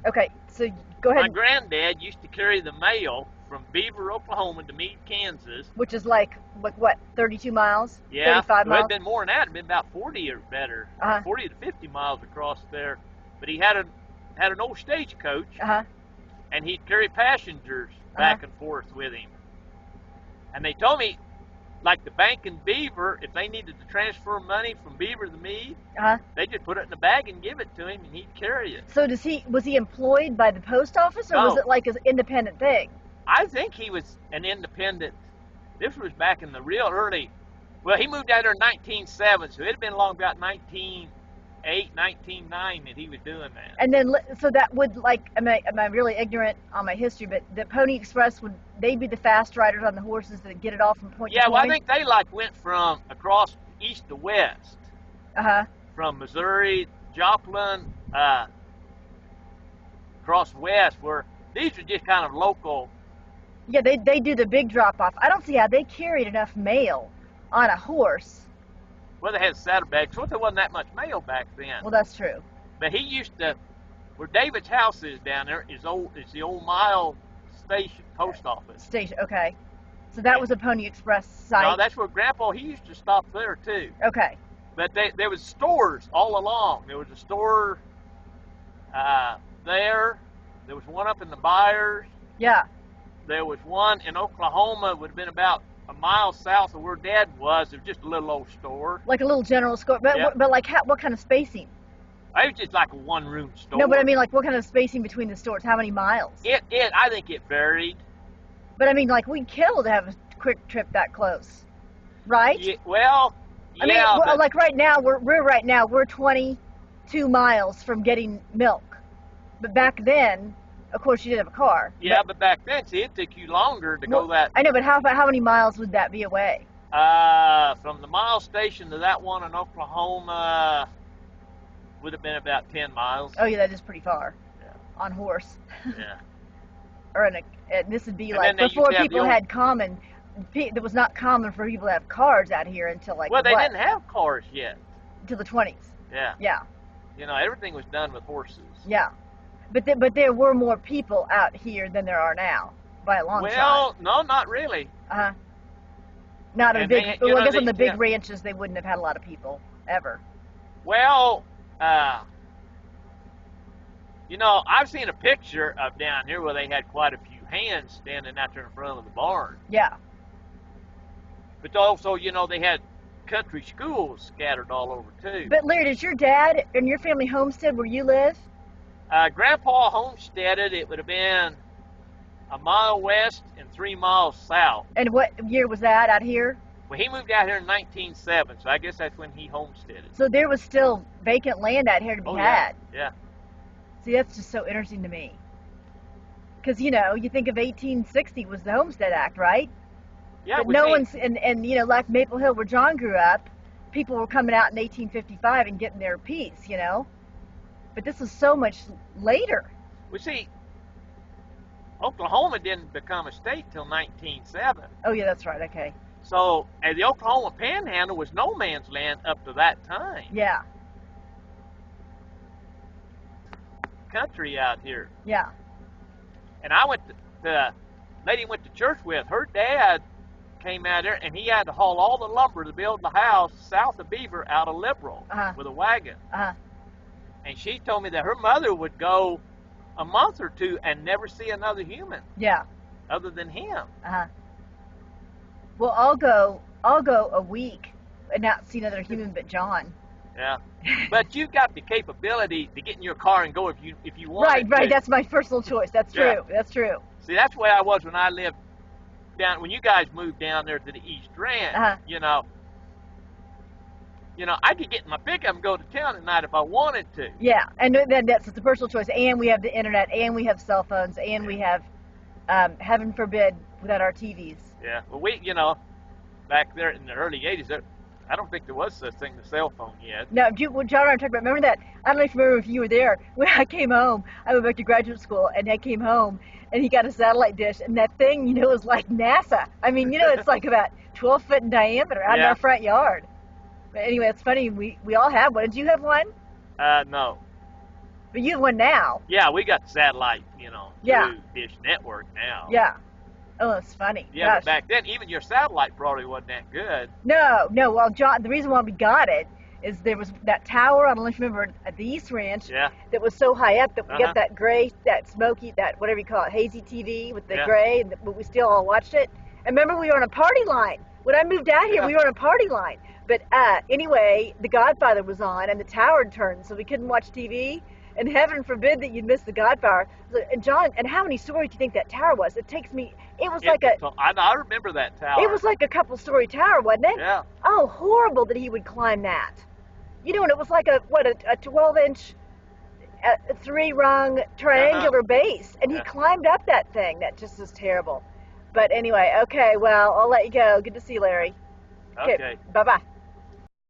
Okay, so go ahead. My granddad used to carry the mail from Beaver, Oklahoma to Meade, Kansas. Which is like what, 32 miles? Yeah, 35 it miles? had been more than that. It had been about 40 or better, Uh-huh. 40 to 50 miles across there. But he had an old stagecoach, Uh-huh. and he'd carry passengers back and forth with him. And they told me, like the bank in Beaver, if they needed to transfer money from Beaver to Meade, Uh-huh. they just put it in a bag and give it to him, and he'd carry it. So was he employed by the post office, or No. was it like an independent thing? I think he was an independent. This was back in the real early. Well, he moved out there in 1907, so it had been long about 1908, 1909 that he was doing that. And then, so that would, like, am I really ignorant on my history, but the Pony Express, would they be the fast riders on the horses that get it all from point to Yeah, point? well, I think they like went from across east to west, Uh-huh. from Missouri, Joplin, across west, where these are just kind of local. Yeah, they do the big drop-off. I don't see how they carried enough mail on a horse. Well, they had saddlebags, so there wasn't that much mail back then. Well, that's true. But he used to, where David's house is down there, is the old Mile Station post office. Station, okay. So that was a Pony Express site? No, that's where Grandpa, he used to stop there too. Okay. But there was stores all along. There was a store there. There was one up in the Byers. Yeah. There was one in Oklahoma. It would have been about a mile south of where Dad was. It was just a little old store. Like a little general store. But, Yeah. but like, what kind of spacing? It was just like a one-room store. No, but I mean, like, what kind of spacing between the stores? How many miles? I think it varied. But I mean, like, we'd kill to have a quick trip that close, right? Yeah, well, I mean, yeah, but, like right now, we're 22 miles from getting milk. But back then, of course, you didn't have a car. yeah, but back then, see, it took you longer to go that. I know, but how many miles would that be away? From the Mile Station to that one in Oklahoma would have been about 10 miles. Oh yeah, that is pretty far. Yeah. On horse. Yeah. Or this would be And like then they used before to have people had common. It was not common for people to have cars out here until like Well, they didn't have cars yet. Until the 20s. Yeah. Yeah. You know, everything was done with horses. Yeah. But there were more people out here than there are now by a long shot. Well, no, not really. Uh-huh. Not a And big. they- Well, you I know, guess they- on the big yeah. ranches they wouldn't have had a lot of people ever. Well, you know, I've seen a picture of down here where they had quite a few hands standing out there in front of the barn. Yeah. But also, you know, they had country schools scattered all over too. But Larry, does your dad and your family homestead where you live? Grandpa homesteaded. It would have been a mile west and 3 miles south. And what year was that out here? Well, he moved out here in 1907, so I guess that's when he homesteaded. So there was still vacant land out here to be had. Yeah. See, that's just so interesting to me. Because, you know, you think of 1860 was the Homestead Act, right? Yeah. But we no see- one's, and you know, like Maple Hill where John grew up, people were coming out in 1855 and getting their piece, you know? But this was so much later. We see, Oklahoma didn't become a state till 1907. Oh, yeah, that's right, okay. So, and the Oklahoma Panhandle was no man's land up to that time. Yeah, Country out here. yeah. And I went to the lady went to church with. Her dad came out there, and he had to haul all the lumber to build the house south of Beaver out of Liberal with a wagon. Uh-huh. And she told me that her mother would go a month or two and never see another human Yeah. other than him. Uh-huh. Well, I'll go a week and not see another human but John. Yeah. But you've got the capability to get in your car and go if you want. Right. That's my personal choice. That's true. Yeah. That's true. See, that's the way I was when I lived down. When you guys moved down there to the East Ranch, Uh-huh. you know, I could get in my pickup and go to town at night if I wanted to. Yeah, and then that's the personal choice. And we have the internet, and we have cell phones, and we have, heaven forbid, without our TVs. Yeah. Well, back there in the early '80s, I don't think there was such thing as a cell phone yet. No, what John and I talked about, remember that? I don't know if you remember if you were there. When I came home, I went back to graduate school, and I came home, and he got a satellite dish, and that thing, you know, was like NASA. I mean, you know, it's like about 12 foot in diameter out in our front yard. But anyway, it's funny, we all have one. Did you have one? No. But you have one now. Yeah, we got satellite, Yeah. through Dish Network now. Yeah. Oh, it's funny. Yeah, Gosh. but back then, even your satellite probably wasn't that good. No. Well, John, the reason why we got it is there was that tower, I don't know if you remember, at the East Ranch, Yeah. that was so high up that we Uh-huh. got that gray, that smoky, that whatever you call it, hazy TV with the Yeah. gray, but we still all watched it. And remember, we were on a party line. When I moved out here, Yeah. we were on a party line. But anyway, The Godfather was on, and the tower had turned, so we couldn't watch TV. And heaven forbid that you'd miss The Godfather. And John, and how many stories do you think that tower was? It was like I remember that tower. it was like a couple-story tower, wasn't it? Yeah. Oh, horrible that he would climb that. And it was like a 12-inch, three-rung triangular base, and he Yeah. climbed up that thing. That just was terrible. But anyway, okay, well, I'll let you go. Good to see you, Larry. Okay. Bye-bye.